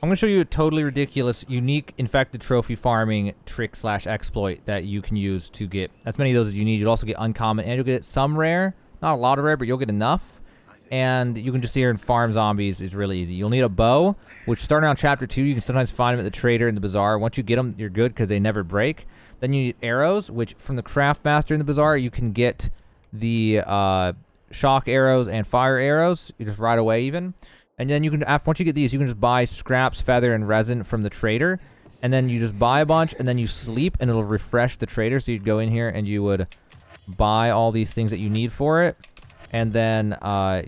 I'm going to show you a totally ridiculous, unique infected trophy farming trick / exploit that you can use to get as many of those as you need. You'll also get uncommon, and you'll get some rare. Not a lot of rare, but you'll get enough. And you can just sit here and farm zombies. Is really easy. You'll need a bow, which starting on chapter 2, you can sometimes find them at the trader in the bazaar. Once you get them, you're good because they never break. Then you need arrows, which from the craft master in the bazaar, you can get the shock arrows and fire arrows. You just right away even. And then you can, once you get these, you can just buy scraps, feather, and resin from the trader. And then you just buy a bunch, and then you sleep, and it'll refresh the trader. So you'd go in here, and you would buy all these things that you need for it. And then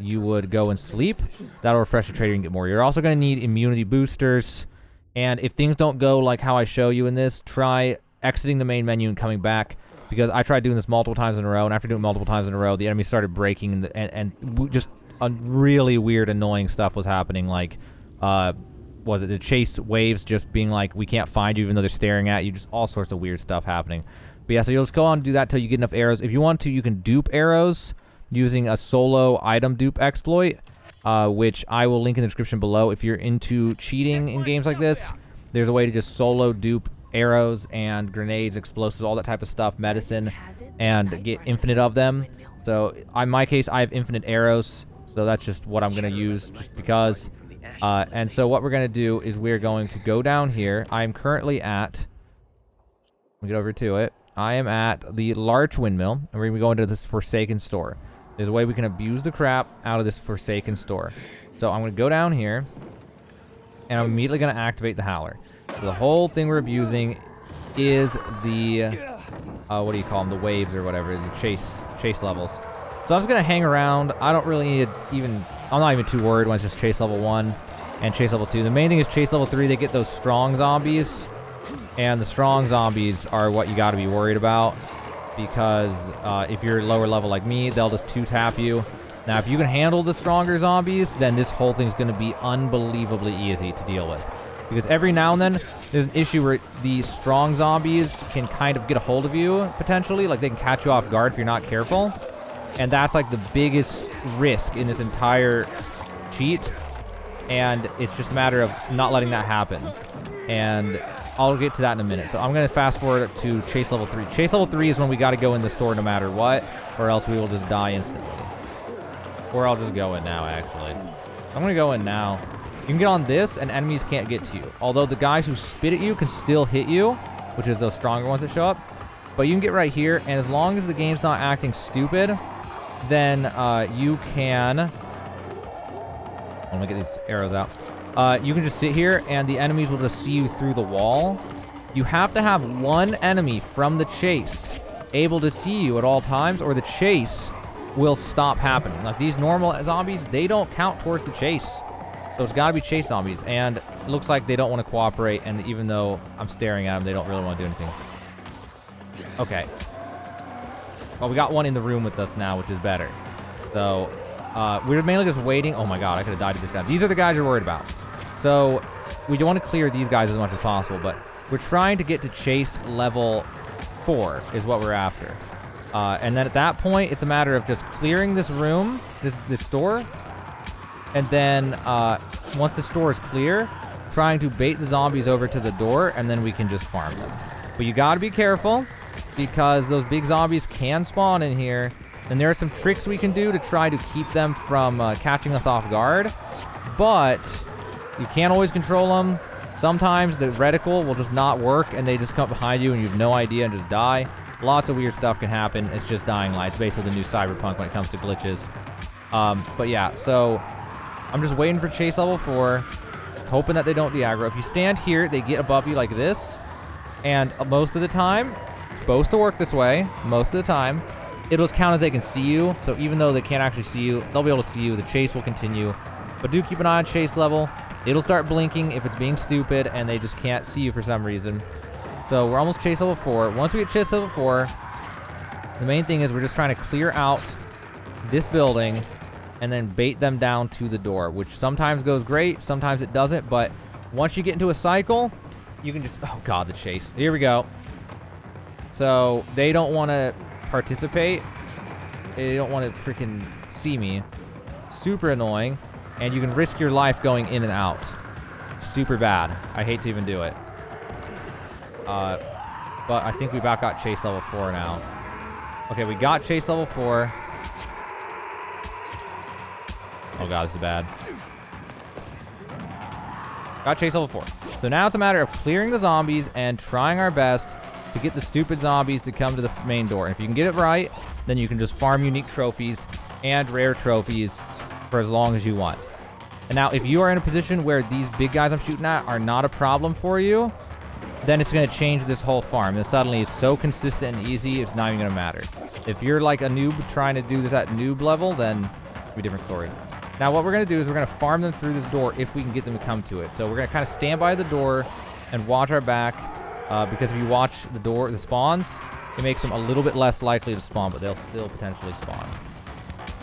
you would go and sleep. That'll refresh the trader and get more. You're also going to need immunity boosters. And if things don't go like how I show you in this, try exiting the main menu and coming back. Because I tried doing this multiple times in a row, and after doing it multiple times in a row, the enemy started breaking, and just really weird, annoying stuff was happening. Like, was it the chase waves just being like, we can't find you even though they're staring at you? Just all sorts of weird stuff happening. But yeah, so you'll just go on and do that till you get enough arrows. If you want to, you can dupe arrows using a solo item dupe exploit, which I will link in the description below. If you're into cheating in games like this, there's a way to just solo dupe arrows and grenades, explosives, all that type of stuff, medicine, and get infinite of them. So in my case, I have infinite arrows. So that's just what I'm going to use just because. And so what we're going to do is we're going to go down here. I'm currently at... Let me get over to it. I am at the Larch Windmill, and we're going to go into this Forsaken store. There's a way we can abuse the crap out of this Forsaken store. So I'm going to go down here, and I'm immediately going to activate the Howler. So the whole thing we're abusing is the... what do you call them? The waves or whatever. The chase levels. So I'm just going to hang around. I don't really need I'm not even too worried when it's just chase level 1 and chase level 2. The main thing is chase level 3, they get those strong zombies. And the strong zombies are what you got to be worried about. Because if you're lower level like me, they'll just 2-tap you. Now, if you can handle the stronger zombies, then this whole thing's going to be unbelievably easy to deal with. Because every now and then, there's an issue where the strong zombies can kind of get a hold of you, potentially. Like, they can catch you off guard if you're not careful. And that's like the biggest risk in this entire cheat. And it's just a matter of not letting that happen. And I'll get to that in a minute. So I'm going to fast forward to chase level 3. Chase level 3 is when we got to go in the store no matter what, or else we will just die instantly. Or I'll just go in now, actually. I'm going to go in now. You can get on this, and enemies can't get to you. Although the guys who spit at you can still hit you, which is those stronger ones that show up. But you can get right here, and as long as the game's not acting stupid, then you can... Let me get these arrows out. You can just sit here, and the enemies will just see you through the wall. You have to have one enemy from the chase able to see you at all times, or the chase will stop happening. Like, these normal zombies, they don't count towards the chase. So it's got to be chase zombies, and it looks like they don't want to cooperate, and even though I'm staring at them, they don't really want to do anything. Okay. Well, we got one in the room with us now, which is better. So, we're mainly just waiting. Oh my god, I could have died to this guy. These are the guys you're worried about. So, we don't want to clear these guys as much as possible, but we're trying to get to chase level 4 is what we're after. And then at that point, it's a matter of just clearing this room, this store, and then once the store is clear, trying to bait the zombies over to the door, and then we can just farm them. But you gotta be careful, because those big zombies can spawn in here, and there are some tricks we can do to try to keep them from catching us off guard, but you can't always control them. Sometimes the reticle will just not work, and they just come behind you, and you have no idea and just die. Lots of weird stuff can happen. It's just Dying Light. It's basically the new Cyberpunk when it comes to glitches. But yeah, so I'm just waiting for chase level 4, hoping that they don't de-aggro. If you stand here, they get above you like this, and most of the time, it's supposed to work this way, most of the time, it'll just count as they can see you, so even though they can't actually see you, they'll be able to see you. The chase will continue, but do keep an eye on chase level. It'll start blinking if it's being stupid and they just can't see you for some reason. So we're almost chase level 4. Once we get chase level 4, the main thing is we're just trying to clear out this building and then bait them down to the door, which sometimes goes great, sometimes it doesn't, but once you get into a cycle, you can just... Oh god, the chase. Here we go. So they don't want to participate. They don't want to freaking see me. Super annoying. And you can risk your life going in and out. Super bad. I hate to even do it. But I think we about got chase level 4 now. Okay, we got chase level 4. Oh god, this is bad. Got chase level 4. So now it's a matter of clearing the zombies and trying our best to get the stupid zombies to come to the main door. And if you can get it right, then you can just farm unique trophies and rare trophies for as long as you want. And now, if you are in a position where these big guys I'm shooting at are not a problem for you, then it's going to change this whole farm. And suddenly it's so consistent and easy, it's not even going to matter. If you're like a noob trying to do this at noob level, then it'll be a different story. Now, what we're going to do is we're going to farm them through this door if we can get them to come to it. So we're going to kind of stand by the door and watch our back, because if you watch the door, the spawns, it makes them a little bit less likely to spawn, but they'll still potentially spawn.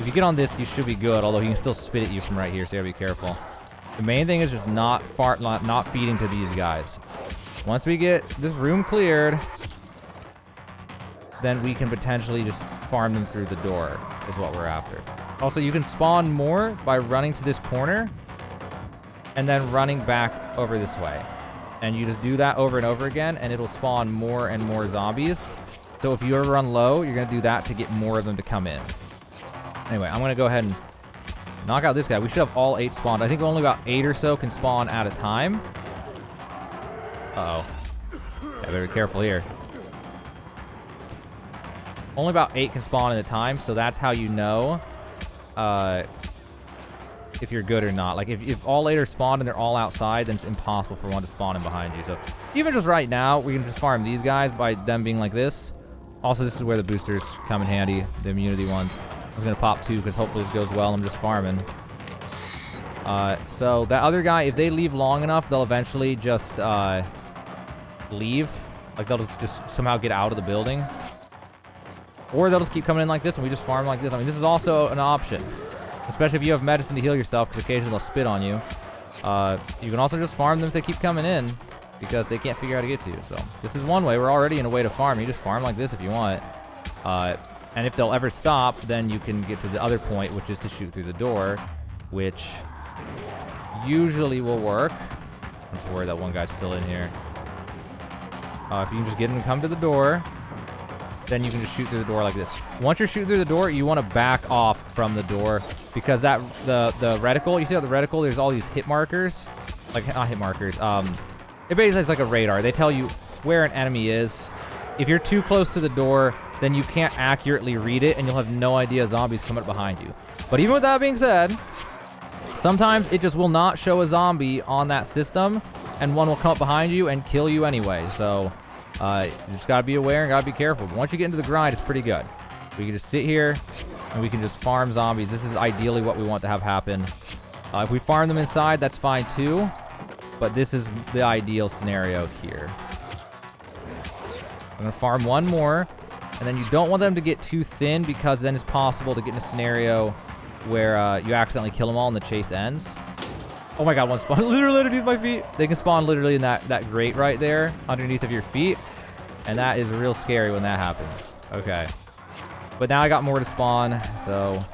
If you get on this, you should be good, although he can still spit at you from right here, so you gotta be careful. The main thing is just not feeding to these guys. Once we get this room cleared, then we can potentially just farm them through the door, is what we're after. Also, you can spawn more by running to this corner and then running back over this way. And you just do that over and over again, and it'll spawn more and more zombies. So if you ever run low, you're gonna do that to get more of them to come in. Anyway, I'm gonna go ahead and knock out this guy. We should have all 8 spawned. I think only about 8 or so can spawn at a time. Uh-oh. Yeah, better be careful here. Only about 8 can spawn at a time, so that's how you know if you're good or not. Like, if all 8 are spawned and they're all outside, then it's impossible for one to spawn in behind you. So even just right now, we can just farm these guys by them being like this. Also, this is where the boosters come in handy, the immunity ones. I was going to pop 2 because hopefully this goes well. I'm just farming. So that other guy, if they leave long enough, they'll eventually just leave. Like, they'll just somehow get out of the building. Or they'll just keep coming in like this and we just farm like this. I mean, this is also an option. Especially if you have medicine to heal yourself, because occasionally they'll spit on you. You can also just farm them if they keep coming in, because they can't figure out how to get to you. So this is one way. We're already in a way to farm. You just farm like this if you want. And if they'll ever stop, then you can get to the other point, which is to shoot through the door, which usually will work. I'm just worried that one guy's still in here. If you can just get him to come to the door, then you can just shoot through the door like this. Once you're shooting through the door, you want to back off from the door, because that the reticle, you see how the reticle, there's all these hit markers? Like, not hit markers. It basically is like a radar. They tell you where an enemy is. If you're too close to the door, then you can't accurately read it, and you'll have no idea zombies come up behind you. But even with that being said, sometimes it just will not show a zombie on that system, and one will come up behind you and kill you anyway. So you just gotta be aware and gotta be careful. But once you get into the grind, it's pretty good. We can just sit here and we can just farm zombies. This is ideally what we want to have happen. If we farm them inside, that's fine too, but this is the ideal scenario here. I'm gonna farm one more, and then you don't want them to get too thin, because then it's possible to get in a scenario where you accidentally kill them all and the chase ends. Oh my god, one spawn literally underneath my feet. They can spawn literally in that grate right there underneath of your feet, and that is real scary when that happens. Okay. But now I got more to spawn, so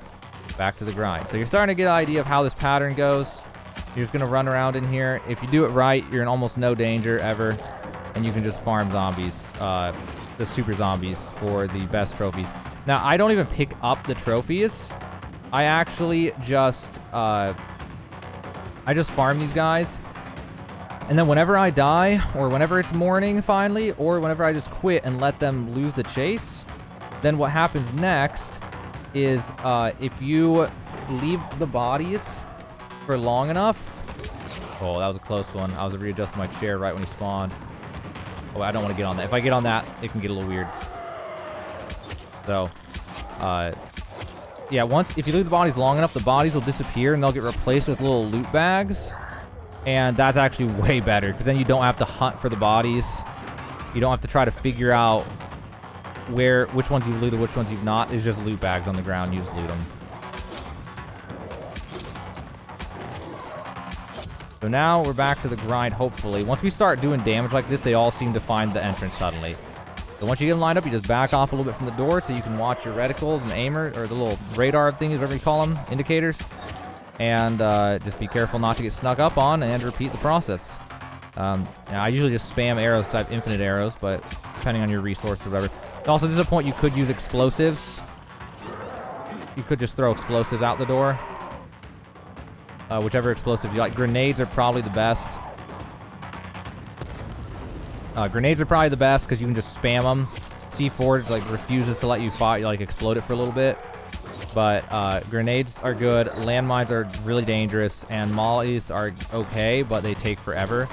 back to the grind. So you're starting to get an idea of how this pattern goes. You're just going to run around in here. If you do it right, you're in almost no danger ever, and you can just farm zombies, the super zombies, for the best trophies. Now, I don't even pick up the trophies. I actually just farm these guys, and then whenever I die, or whenever it's morning finally, or whenever I just quit and let them lose the chase, then what happens next is if you leave the bodies for long enough. Oh, that was a close one. I was readjusting my chair right when he spawned. Oh, I don't want to get on that. If I get on that, it can get a little weird. So, yeah, if you leave the bodies long enough, the bodies will disappear and they'll get replaced with little loot bags. And that's actually way better, because then you don't have to hunt for the bodies. You don't have to try to figure out which ones you've looted, which ones you've not. It's just loot bags on the ground. You just loot them. So now we're back to the grind, hopefully. Once we start doing damage like this, they all seem to find the entrance suddenly. So once you get them lined up, you just back off a little bit from the door so you can watch your reticles and aimer, or the little radar thingies, whatever you call them, indicators. and just be careful not to get snuck up on and repeat the process. I usually just spam arrows because I have infinite arrows, but depending on your resource or whatever. Also, this is a point you could use explosives. You could just throw explosives out the door. Whichever explosive you like. Grenades are probably the best. Grenades are probably the best because you can just spam them. C4 like refuses to let you fire, like explode it for a little bit. But grenades are good. Landmines are really dangerous, and mollies are okay, but they take forever.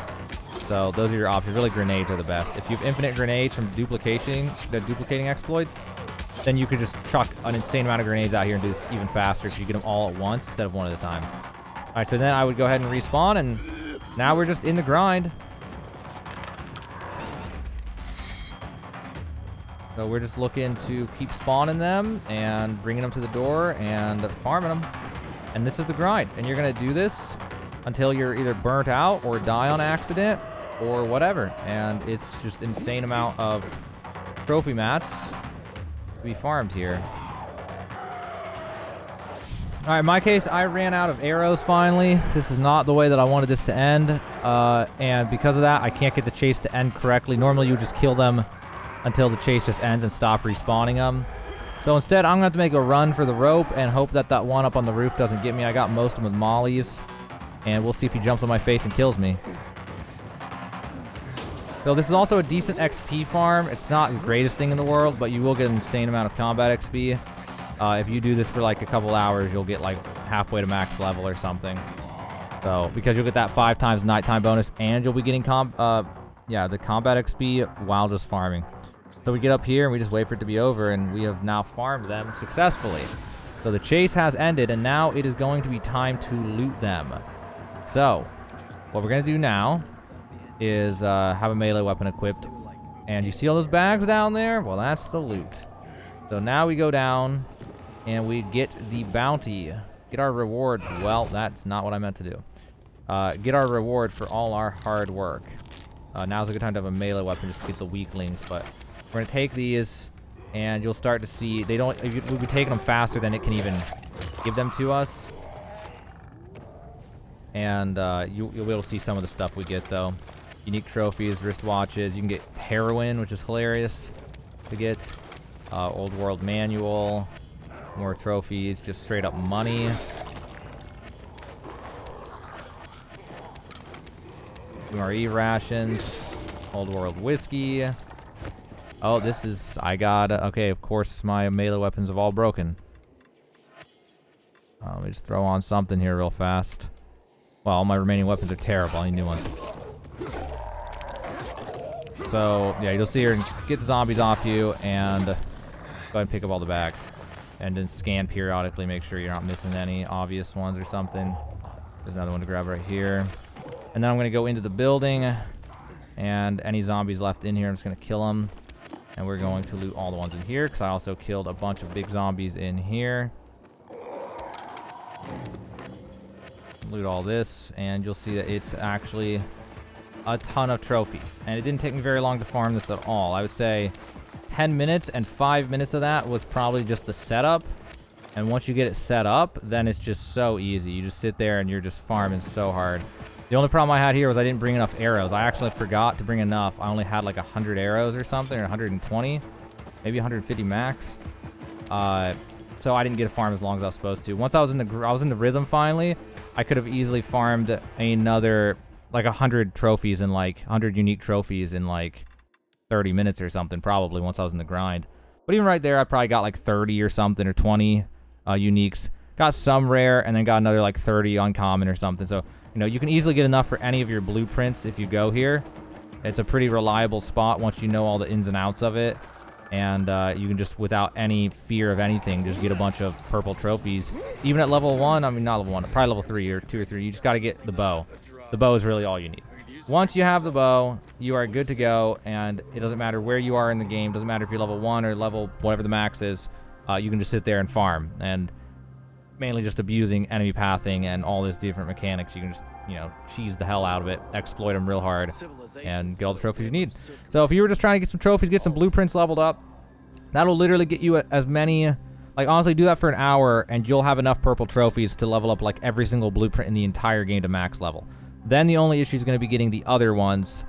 So those are your options. Really, grenades are the best. If you have infinite grenades from duplicating exploits, then you could just chuck an insane amount of grenades out here and do this even faster because you get them all at once instead of one at a time. All right, so then I would go ahead and respawn, and now we're just in the grind. So we're just looking to keep spawning them and bringing them to the door and farming them. And this is the grind. And you're going to do this until you're either burnt out or die on accident or whatever. And it's just insane amount of trophy mats to be farmed here. All right, in my case, I ran out of arrows finally. This is not the way that I wanted this to end. And because of that, I can't get the chase to end correctly. Normally, you would just kill them until the chase just ends and stop respawning them. So instead, I'm going to have to make a run for the rope and hope that that one up on the roof doesn't get me. I got most of them with mollies, and we'll see if he jumps on my face and kills me. So this is also a decent XP farm. It's not the greatest thing in the world, but you will get an insane amount of combat XP. If you do this for like a couple hours, you'll get like halfway to max level or something. So because you'll get that 5 times nighttime bonus, and you'll be getting the combat XP while just farming. So we get up here and we just wait for it to be over, and we have now farmed them successfully. So the chase has ended, and now it is going to be time to loot them. So what we're going to do now is have a melee weapon equipped. And you see all those bags down there? Well, that's the loot. So now we go down and we get the bounty. Get our reward. Well, that's not what I meant to do. Get our reward for all our hard work. Now's a good time to have a melee weapon just to get the weaklings, but we're going to take these, and you'll start to see, we'll be taking them faster than it can even give them to us. And you'll be able to see some of the stuff we get, though. Unique trophies, wristwatches. You can get heroin, which is hilarious to get. Old World Manual. More trophies, just straight up money. MRE rations. Old World Whiskey. Oh, this is... okay, of course, my melee weapons have all broken. Let me just throw on something here real fast. Well, all my remaining weapons are terrible. I need new ones. So, yeah, you'll see here, get the zombies off you, and go ahead and pick up all the bags. And then scan periodically, make sure you're not missing any obvious ones or something. There's another one to grab right here. And then I'm going to go into the building, and any zombies left in here, I'm just going to kill them. And we're going to loot all the ones in here, because I also killed a bunch of big zombies in here. Loot all this, and you'll see that it's actually a ton of trophies. And it didn't take me very long to farm this at all. I would say 10 minutes, and 5 minutes of that was probably just the setup. And once you get it set up, then it's just so easy. You just sit there and you're just farming so hard. The only problem I had here was I didn't bring enough arrows. I actually forgot to bring enough. I only had like 100 arrows or something, or 120, maybe 150 max. So I didn't get a farm as long as I was supposed to. Once I was in the rhythm finally, I could have easily farmed another like 100 trophies and like 100 unique trophies in like 30 minutes or something, probably, once I was in the grind. But even right there, I probably got like 30 or something, or 20 uniques. Got some rare, and then got another like 30 uncommon or something. So, you know, you can easily get enough for any of your blueprints if you go here. It's a pretty reliable spot once you know all the ins and outs of it. And you can just, without any fear of anything, just get a bunch of purple trophies. Even at level 1, I mean, not level 1, probably level 3 or 2 or 3, you just got to get the bow. The bow is really all you need. Once you have the bow, you are good to go, and it doesn't matter where you are in the game. Doesn't matter if you're level 1 or level whatever the max is. You can just sit there and farm, and mainly just abusing enemy pathing and all these different mechanics. You can just, you know, cheese the hell out of it, exploit them real hard, and get all the trophies you need. So if you were just trying to get some trophies, get some blueprints leveled up, that'll literally get you as many Like, honestly, do that for an hour, and you'll have enough purple trophies to level up, like, every single blueprint in the entire game to max level. Then the only issue is going to be getting the other ones,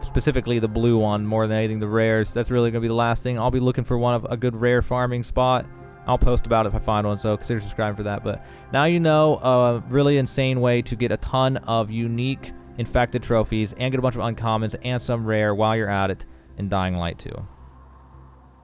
specifically the blue one, more than anything, the rares. That's really going to be the last thing. I'll be looking for a good rare farming spot. I'll post about it if I find one, so consider subscribing for that. But now you know a really insane way to get a ton of unique infected trophies and get a bunch of uncommons and some rare while you're at it in Dying Light 2.